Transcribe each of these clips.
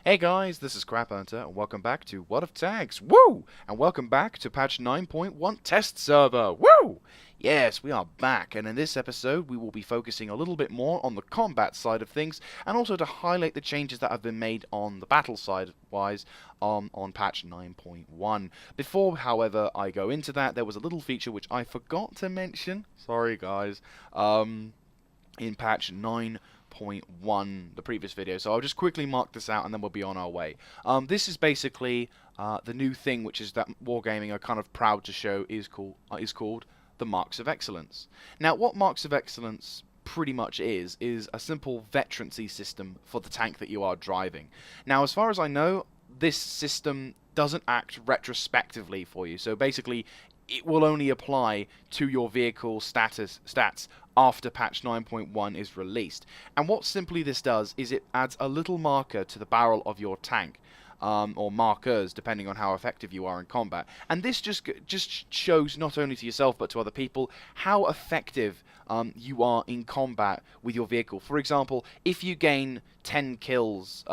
Hey guys, this is Crap Hunter, and welcome back to What of Tags. Woo! And welcome back to patch 9.1 test server. Woo! Yes, we are back, and in this episode we will be focusing a little bit more on the combat side of things, and also to highlight the changes that have been made on the battle side wise on patch 9.1. Before, however, I go into that, there was a little feature which I forgot to mention. Sorry guys. In patch 9.1, the previous video. So I'll just quickly mark this out and then we'll be on our way. This is basically the new thing, which is that Wargaming are kind of proud to show is called the Marks of Excellence. Now, what Marks of Excellence pretty much is a simple veterancy system for the tank that you are driving. Now, as far as I know, this system doesn't act retrospectively for you. So basically, it will only apply to your vehicle stats after patch 9.1 is released. And what simply this does is it adds a little marker to the barrel of your tank, or markers, depending on how effective you are in combat. And this just shows not only to yourself but to other people how effective you are in combat with your vehicle. For example, if you gain 10 kills,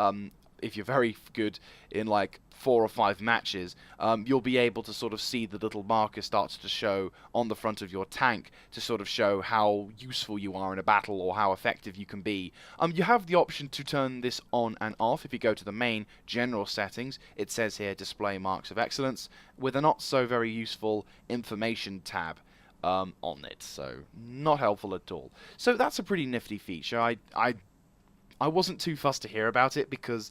if you're very good in like 4 or 5 matches, you'll be able to sort of see the little marker starts to show on the front of your tank to sort of show how useful you are in a battle or how effective you can be. You have the option to turn this on and off. If you go to the main general settings, it says here display marks of excellence with a not so very useful information tab on it, so not helpful at all. So that's a pretty nifty feature. I wasn't too fussed to hear about it because,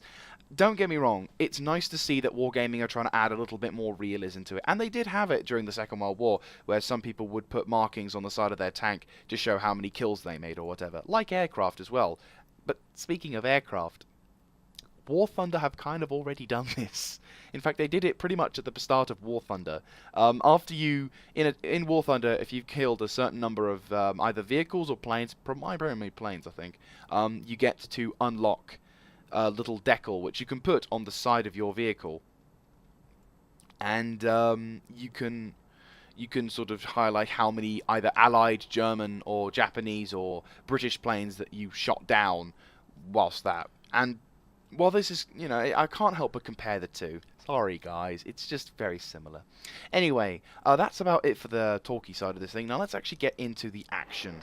don't get me wrong, it's nice to see that Wargaming are trying to add a little bit more realism to it. And they did have it during the Second World War, where some people would put markings on the side of their tank to show how many kills they made or whatever. Like aircraft as well. But speaking of aircraft, War Thunder have kind of already done this. In fact, they did it pretty much at the start of War Thunder. After you, in War Thunder, if you've killed a certain number of either vehicles or planes, primarily planes I think, you get to unlock a little decal which you can put on the side of your vehicle. And you can sort of highlight how many either Allied, German, or Japanese, or British planes that you shot down whilst that. And well, this is, you know, I can't help but compare the two. Sorry, guys. It's just very similar. Anyway, that's about it for the talky side of this thing. Now let's actually get into the action.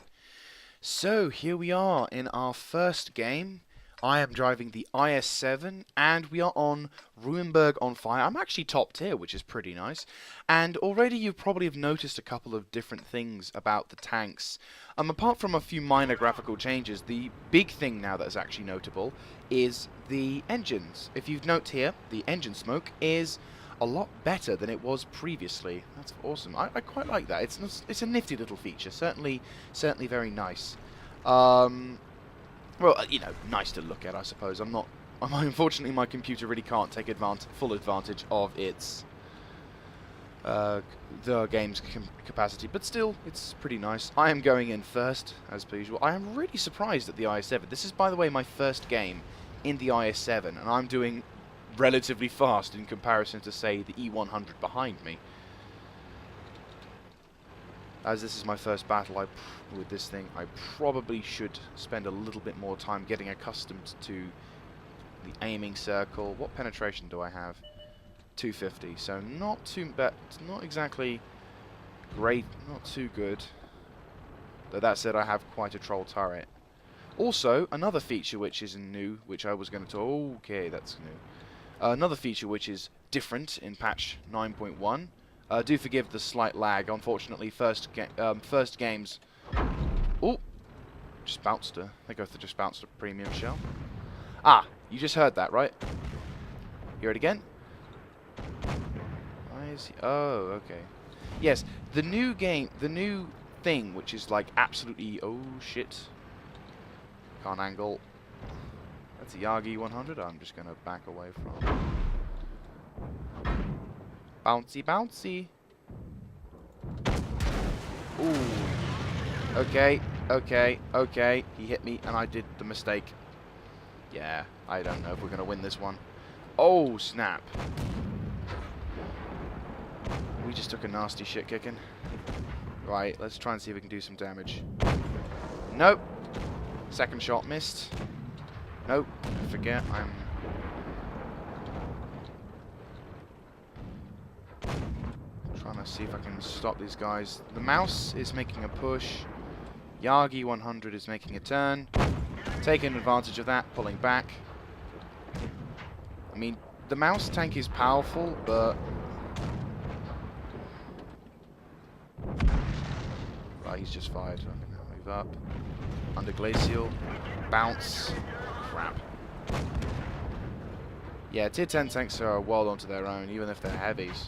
So, here we are in our first game. I am driving the IS-7, and we are on Ruinberg on Fire. I'm actually top tier, which is pretty nice. And already you probably have noticed a couple of different things about the tanks. Apart from a few minor graphical changes, the big thing now that is actually notable is the engines. If you note here, the engine smoke is a lot better than it was previously. That's awesome. I quite like that. It's a nifty little feature. Certainly very nice. Well, you know, nice to look at, I suppose. Unfortunately, my computer really can't take full advantage of its the game's capacity, but still, it's pretty nice. I am going in first, as per usual. I am really surprised at the IS-7. This is, by the way, my first game in the IS-7, and I'm doing relatively fast in comparison to, say, the E100 behind me. As this is my first battle with this thing, I probably should spend a little bit more time getting accustomed to the aiming circle. What penetration do I have? 250, so not too bad, not exactly great, not too good. Though that said, I have quite a troll turret. Also, another feature which is new, which I was going to talk... Okay, that's new. Another feature which is different in patch 9.1. Do forgive the slight lag. Unfortunately, first games... Oh! Just bounced a... I think I just bounced a premium shell. Ah! You just heard that, right? Hear it again? Why is he... Oh, okay. Yes, the new thing, which is like absolutely... Oh, shit. Can't angle. That's a Yagi 100 I'm just going to back away from. Bouncy, bouncy. Ooh. Okay. He hit me and I did the mistake. Yeah, I don't know if we're going to win this one. Oh, snap. We just took a nasty shit kicking. Right, let's try and see if we can do some damage. Nope. Second shot missed. Nope. Forget, I'm trying to see if I can stop these guys. The mouse is making a push. Yagi 100 is making a turn. Taking advantage of that, pulling back. I mean, the mouse tank is powerful, but... Right, he's just fired. Okay, now move up. Under glacial. Bounce. Crap. Yeah, tier 10 tanks are a world onto their own, even if they're heavies.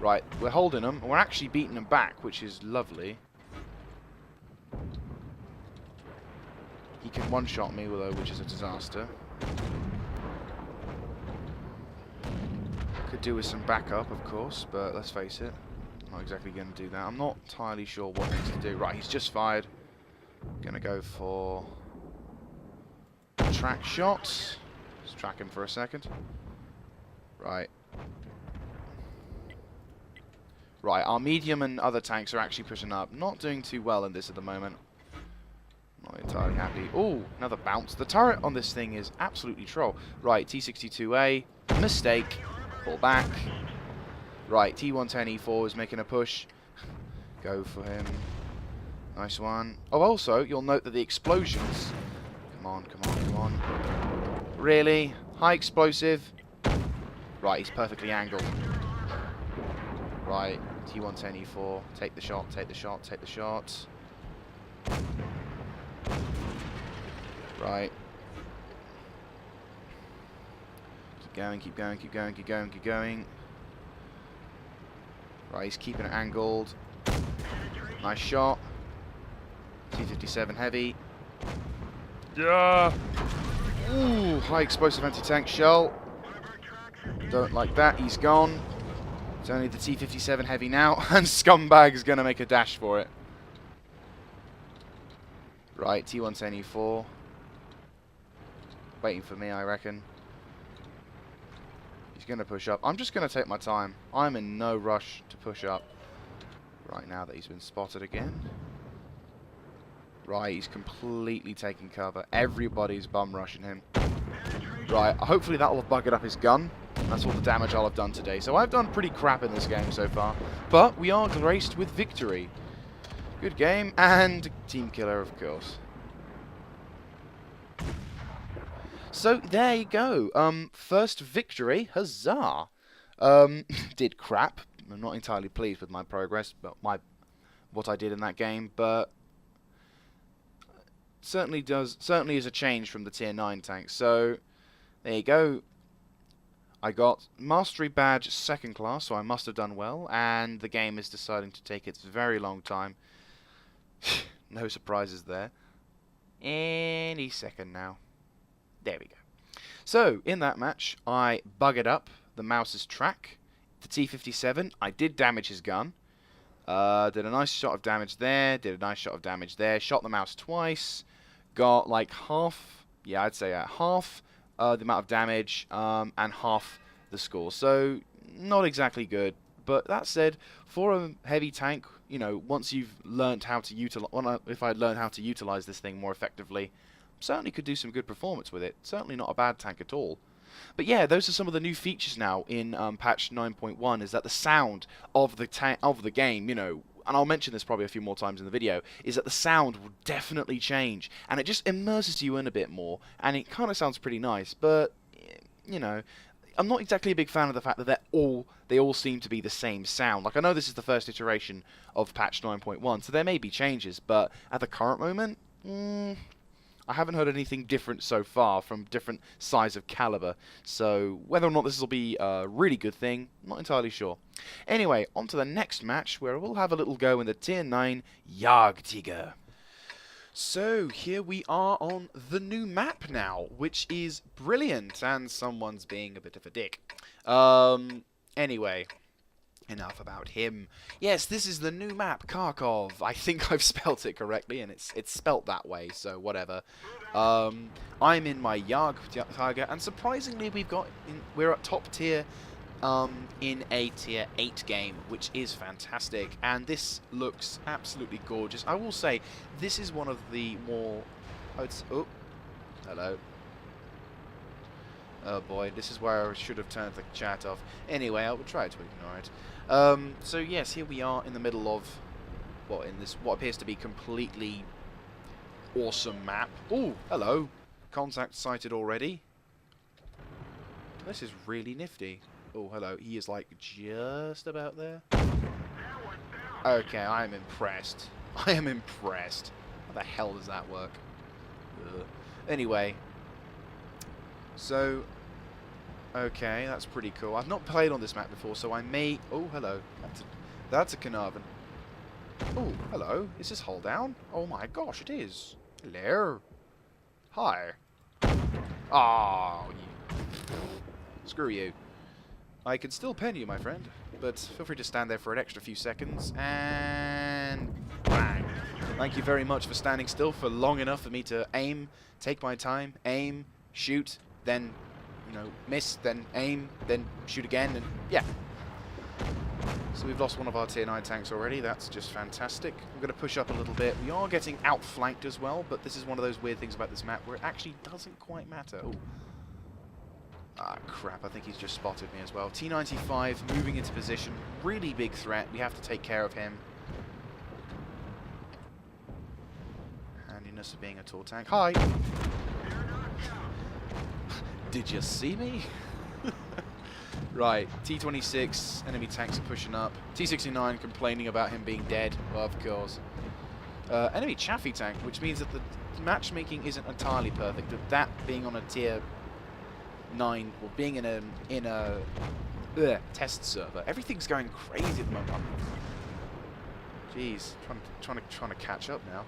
Right, we're holding them, and we're actually beating them back, which is lovely. He can one-shot me, though, which is a disaster. Could do with some backup, of course, but let's face it, I'm not exactly going to do that. I'm not entirely sure what next to do. Right, he's just fired. Going to go for track shots. Just track him for a second. Right. Right, our medium and other tanks are actually pushing up. Not doing too well in this at the moment. Not entirely happy. Oh, another bounce. The turret on this thing is absolutely troll. Right, T62A. Mistake. Pull back. Right, T110E4 is making a push. Go for him. Nice one. Oh, also, you'll note that the explosions... Come on, come on, come on. Really? High explosive. Right, he's perfectly angled. Right, T110E4. Take the shot, take the shot, take the shot. Right. Keep going, keep going, keep going, keep going, keep going. Right, he's keeping it angled. Nice shot. T57 heavy. Yeah. Ooh, high explosive anti-tank shell. Don't like that. He's gone. It's only the T57 heavy now, and Scumbag's gonna make a dash for it. Right, T110E4. Waiting for me, I reckon. He's gonna push up. I'm just gonna take my time. I'm in no rush to push up. Right now that he's been spotted again. Right, he's completely taking cover. Everybody's bum rushing him. Right, hopefully that will have buggered up his gun. That's all the damage I'll have done today. So I've done pretty crap in this game so far. But we are graced with victory. Good game, and team killer, of course. So there you go. First victory, huzzah. Did crap. I'm not entirely pleased with my progress, but what I did in that game, but certainly is a change from the tier 9 tank. So there you go. I got Mastery Badge 2nd class, so I must have done well, and the game is deciding to take its very long time. No surprises there. Any second now. There we go. So, in that match, I buggered up the mouse's track. The T57, I did damage his gun. Did a nice shot of damage there, did a nice shot of damage there, shot the mouse twice, got like half, yeah, I'd say half the amount of damage, and half the score. So, not exactly good. But that said, for a heavy tank, you know, once you've learned how to utilize, if I'd learned how to utilize this thing more effectively, certainly could do some good performance with it. Certainly not a bad tank at all. But yeah, those are some of the new features now in patch 9.1. Is that the sound of the game, you know, and I'll mention this probably a few more times in the video, is that the sound will definitely change, and it just immerses you in a bit more, and it kind of sounds pretty nice. But you know, I'm not exactly a big fan of the fact that they all seem to be the same sound. Like, I know this is the first iteration of patch 9.1, so there may be changes, but at the current moment, I haven't heard anything different so far from different size of caliber. So whether or not this will be a really good thing, not entirely sure. Anyway, on to the next match, where we'll have a little go in the tier 9 Jagdtiger. So here we are on the new map now, which is brilliant, and someone's being a bit of a dick. Anyway, enough about him. Yes, this is the new map, Kharkov. I think I've spelt it correctly, and it's spelt that way, so whatever. I'm in my Jagdtiger, and surprisingly we're at top tier in a tier 8 game, which is fantastic, and this looks absolutely gorgeous. I will say, this is one of the more... Oh, hello. Oh boy, this is where I should have turned the chat off. Anyway, I will try to ignore it. So yes, here we are in the middle of what appears to be completely awesome map. Oh, hello. Contact sighted already. This is really nifty. Oh, hello. He is like just about there. Okay, I am impressed. I am impressed. How the hell does that work? Ugh. Anyway. So, okay, that's pretty cool. I've not played on this map before, so I may... Oh, hello. That's a Carnarvon. Oh, hello. Is this hull down? Oh my gosh, it is. Hello. Hi. Oh, screw you. I can still pen you, my friend, but feel free to stand there for an extra few seconds, and bang. Thank you very much for standing still for long enough for me to aim, take my time, aim, shoot, then, you know, miss, then aim, then shoot again, and yeah. So we've lost one of our tier 9 tanks already. That's just fantastic. We're going to push up a little bit. We are getting outflanked as well, but this is one of those weird things about this map where it actually doesn't quite matter. Ooh. Ah, crap. I think he's just spotted me as well. T-95 moving into position. Really big threat. We have to take care of him. Handiness of being a tall tank. Hi! Did you see me? Right, T-26, enemy tanks are pushing up. T-69 complaining about him being dead, well, of course. Enemy Chaffee tank, which means that the matchmaking isn't entirely perfect. That being on a tier 9, or being in a test server, everything's going crazy at the moment. Jeez, trying to catch up now.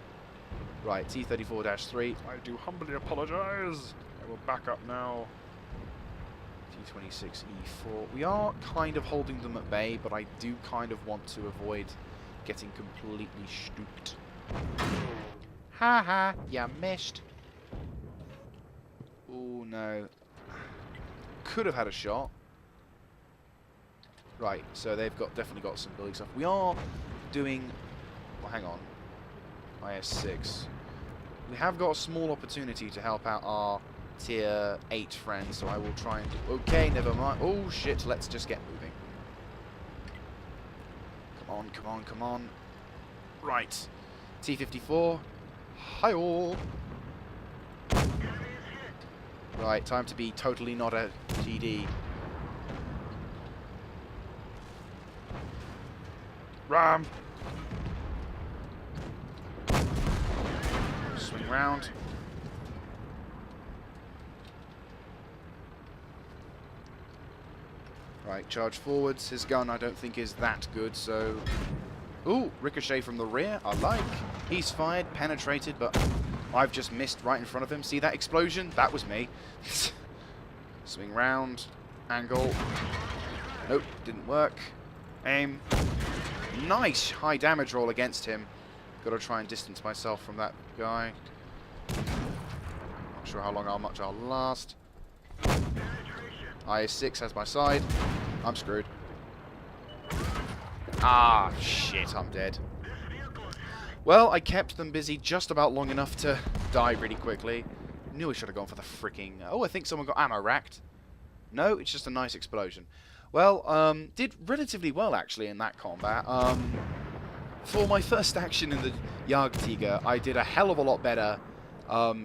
Right, T-34-3. I do humbly apologize. I will back up now. T-26E4. We are kind of holding them at bay, but I do kind of want to avoid getting completely stooped. Haha, you missed. Oh no. Could have had a shot. Right, so they've definitely got some building stuff. We are doing... Well, hang on. IS-6. We have got a small opportunity to help out our tier 8 friends, so I will try and do... Okay, never mind. Oh shit, let's just get moving. Come on, come on, come on. Right. T-54. Hi all. Right, time to be totally not a GD. Ram! Swing round. Right, charge forwards. His gun I don't think is that good, so... Ooh, ricochet from the rear, I like. He's fired, penetrated, but I've just missed right in front of him. See that explosion? That was me. Swing round. Angle. Nope, didn't work. Aim. Nice high damage roll against him. Gotta try and distance myself from that guy. Not sure how much I'll last. IS-6 has my side. I'm screwed. Ah, shit, I'm dead. Well, I kept them busy just about long enough to die really quickly. Knew I should have gone for the freaking... Oh, I think someone got ammo racked. No, it's just a nice explosion. Well, did relatively well, actually, in that combat. For my first action in the Jagdtiger, I did a hell of a lot better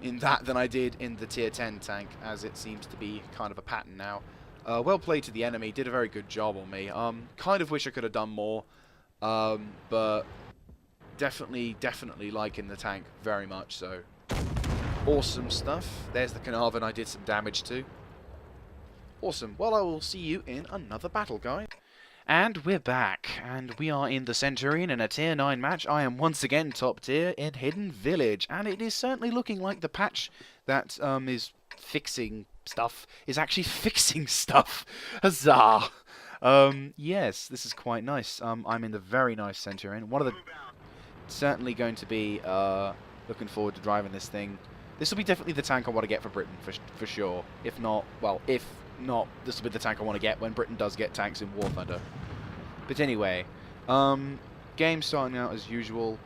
in that than I did in the tier 10 tank, as it seems to be kind of a pattern now. Well played to the enemy, did a very good job on me. Kind of wish I could have done more, but definitely liking the tank very much so. Awesome stuff. There's the Carnarvon I did some damage to. Awesome. Well, I will see you in another battle, guys. And we're back, and we are in the Centurion in a tier 9 match. I am once again top tier in Hidden Village, and it is certainly looking like the patch that is fixing stuff is actually fixing stuff. Huzzah! Yes, this is quite nice. I'm in the very nice Centurion. Certainly going to be looking forward to driving this thing. This will be definitely the tank I want to get for Britain, for sure. If not, this will be the tank I want to get when Britain does get tanks in War Thunder. But anyway, game starting out as usual.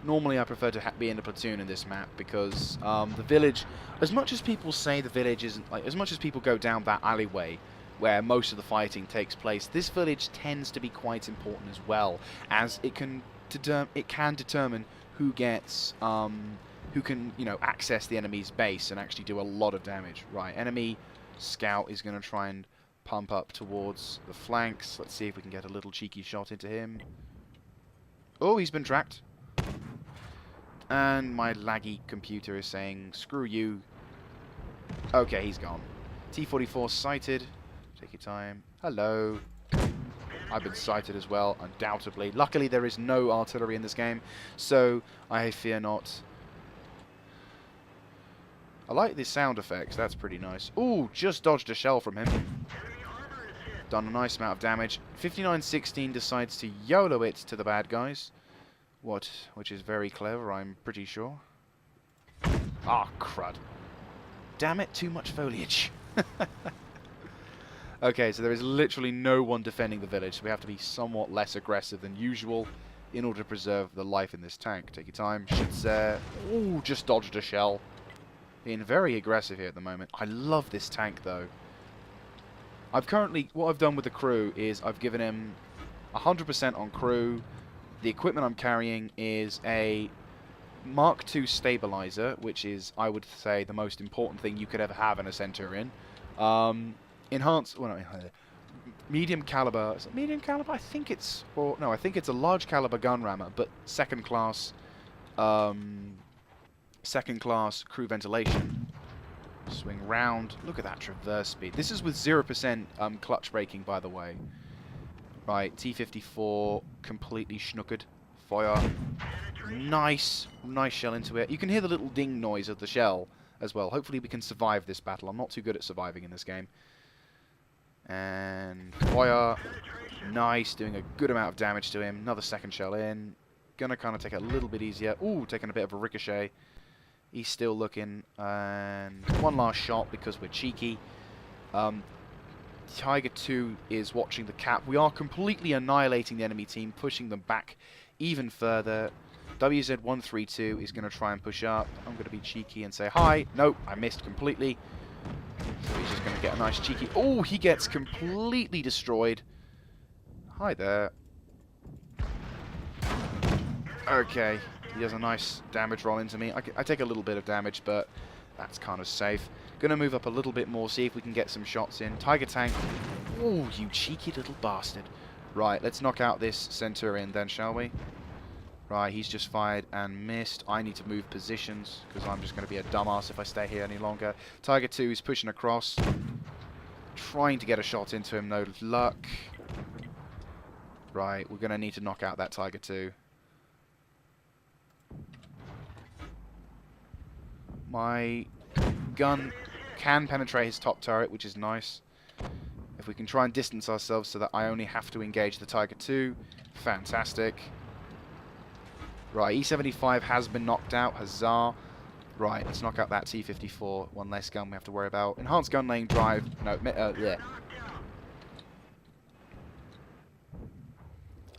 Normally I prefer to be in a platoon in this map because the village, as much as people say the village isn't, like, as much as people go down that alleyway where most of the fighting takes place, this village tends to be quite important as well, as it can determine who gets, who can, you know, access the enemy's base and actually do a lot of damage. Right, enemy scout is going to try and pump up towards the flanks. Let's see if we can get a little cheeky shot into him. Oh, he's been tracked. And my laggy computer is saying, screw you. Okay, he's gone. T-44 sighted. Take your time. Hello. I've been sighted as well, undoubtedly. Luckily, there is no artillery in this game, so I fear not. I like the sound effects. That's pretty nice. Ooh, just dodged a shell from him. Done a nice amount of damage. 5916 decides to YOLO it to the bad guys. Which is very clever, I'm pretty sure. Ah, crud. Damn it, too much foliage. Okay, so there is literally no one defending the village, so we have to be somewhat less aggressive than usual in order to preserve the life in this tank. Take your time. Ooh, just dodged a shell. Being very aggressive here at the moment. I love this tank, though. What I've done with the crew is I've given him 100% on crew. The equipment I'm carrying is a Mark II stabilizer, which is, I would say, the most important thing you could ever have in a Centurion. Enhanced, well, no, medium caliber. Is it medium caliber? I think it's, or no, I think it's a large caliber gun rammer, but second class crew ventilation. Swing round. Look at that traverse speed. This is with 0% clutch braking, by the way. Right, T-54 completely schnookered. Fire. Nice shell into it. You can hear the little ding noise of the shell as well. Hopefully we can survive this battle. I'm not too good at surviving in this game. And fire. Nice, doing a good amount of damage to him. Another second shell in. Gonna kind of take it a little bit easier. Ooh, taking a bit of a ricochet. He's still looking. And one last shot because we're cheeky. Tiger 2 is watching the cap. We are completely annihilating the enemy team, pushing them back even further. WZ-132 is going to try and push up. I'm going to be cheeky and say hi. Nope, I missed completely. So he's just going to get a nice cheeky... Oh, he gets completely destroyed. Hi there. Okay, he does a nice damage roll into me. I take a little bit of damage, but that's kind of safe. Gonna move up a little bit more, see if we can get some shots in. Tiger tank. Oh, you cheeky little bastard. Right, let's knock out this Centurion then, shall we? Right, he's just fired and missed. I need to move positions, because I'm just going to be a dumbass if I stay here any longer. Tiger 2 is pushing across. Trying to get a shot into him, no luck. Right, we're going to need to knock out that Tiger 2. My gun can penetrate his top turret, which is nice. If we can try and distance ourselves so that I only have to engage the Tiger 2, fantastic. Right, E-75 has been knocked out, huzzah. Right, let's knock out that T-54, one less gun we have to worry about. Enhanced gun lane drive, no, yeah.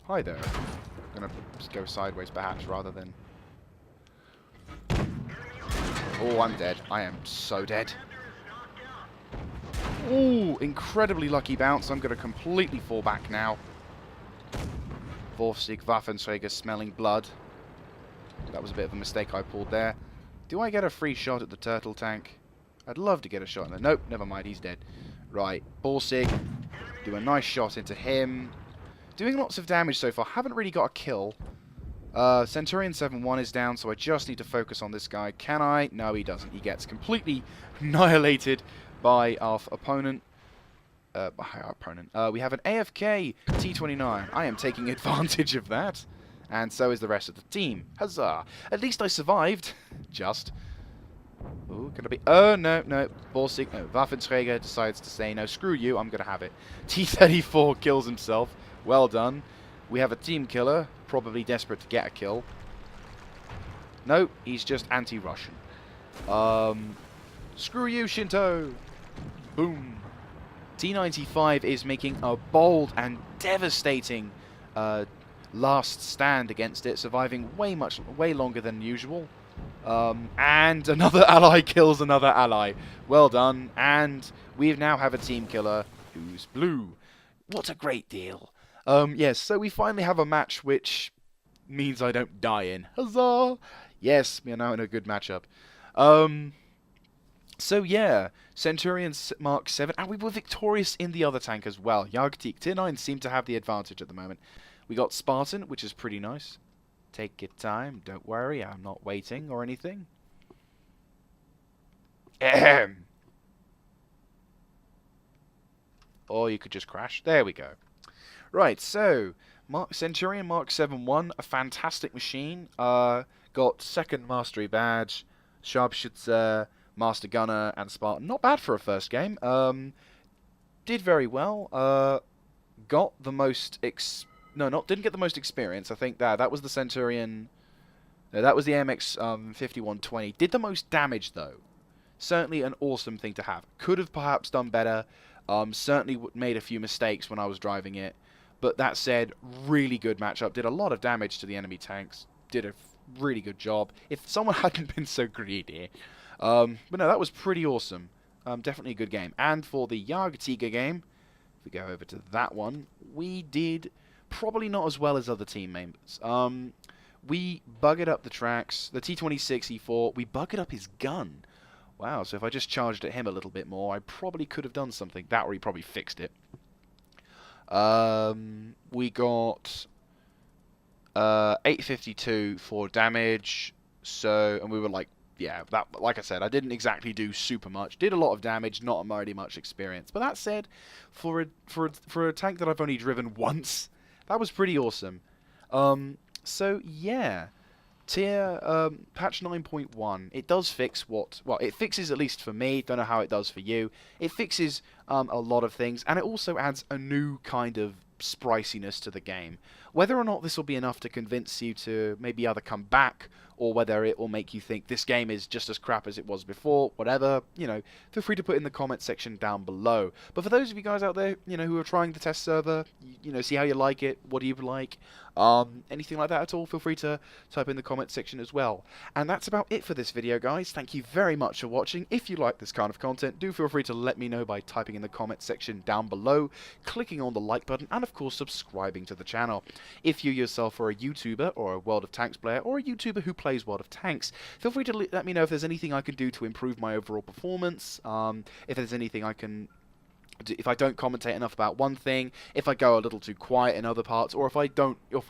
Hi there. I'm gonna just go sideways perhaps rather than... Oh, I'm dead. I am so dead. Ooh, incredibly lucky bounce. I'm going to completely fall back now. Vorsicht Waffenträger smelling blood. That was a bit of a mistake I pulled there. Do I get a free shot at the turtle tank? I'd love to get a shot in there. Nope, never mind, he's dead. Right, Borsig. Do a nice shot into him. Doing lots of damage so far. Haven't really got a kill. Centurion 7-1 is down, so I just need to focus on this guy. Can I? No, he doesn't. He gets completely annihilated by our opponent. We have an AFK T-29. I am taking advantage of that. And so is the rest of the team. Huzzah! At least I survived. Just. Ooh, gonna be... Oh, no. Borsig... No, Waffenträger decides to say, no, screw you, I'm gonna have it. T-34 kills himself. Well done. We have a team killer, probably desperate to get a kill. No, he's just anti-Russian. Screw you, Shinto! Boom. T-95 is making a bold and devastating last stand against it, surviving way longer than usual. And another ally kills another ally. Well done. And we now have a team killer who's blue. What a great deal. Yes, so we finally have a match which means I don't die in. Huzzah! Yes, we are now in a good matchup. So yeah, Centurion Mark 7, and we were victorious in the other tank as well. Jagdtik Tier 9 seemed to have the advantage at the moment. We got Spartan, which is pretty nice. Take your time, don't worry, I'm not waiting or anything. Ahem. Or you could just crash. There we go. Right, so Centurion Mark 7-1, a fantastic machine. Got second mastery badge, Sharpshooter, Master Gunner, and Spartan. Not bad for a first game. Did very well. Got the most didn't get the most experience. I think that was the Centurion. No, that was the MX 5120. Did the most damage though. Certainly an awesome thing to have. Could have perhaps done better. Certainly made a few mistakes when I was driving it. But that said, really good matchup. Did a lot of damage to the enemy tanks. Did a really good job. If someone hadn't been so greedy. But no, that was pretty awesome. Definitely a good game. And for the Jagdtiger game, if we go over to that one, we did probably not as well as other team members. We buggered up the tracks. The T26 E4, we buggered up his gun. Wow, so if I just charged at him a little bit more, I probably could have done something. That or he probably fixed it. We got 852 for damage. So, and we were like, yeah, like I said, I didn't exactly do super much. Did a lot of damage, not already much experience. But that said, for a tank that I've only driven once, that was pretty awesome. So yeah, patch 9.1. It does fix it fixes, at least for me. Don't know how it does for you. It fixes a lot of things, and it also adds a new kind of spriciness to the game. Whether or not this will be enough to convince you to maybe either come back, or whether it will make you think this game is just as crap as it was before, whatever, feel free to put in the comment section down below. But for those of you guys out there, who are trying the test server, see how you like it, what do you like, anything like that at all, feel free to type in the comment section as well. And that's about it for this video, guys. Thank you very much for watching. If you like this kind of content, do feel free to let me know by typing in the comment section down below, clicking on the like button, and of course subscribing to the channel. If you yourself are a YouTuber or a World of Tanks player, or a YouTuber who plays World of Tanks, feel free to let me know if there's anything I can do to improve my overall performance, if there's anything I can do, if I don't commentate enough about one thing, if I go a little too quiet in other parts, or if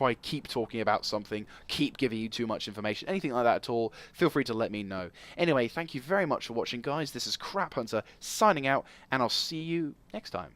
I keep talking about something, keep giving you too much information, anything like that at all, feel free to let me know. Anyway, thank you very much for watching, guys. This is Crap Hunter signing out, and I'll see you next time.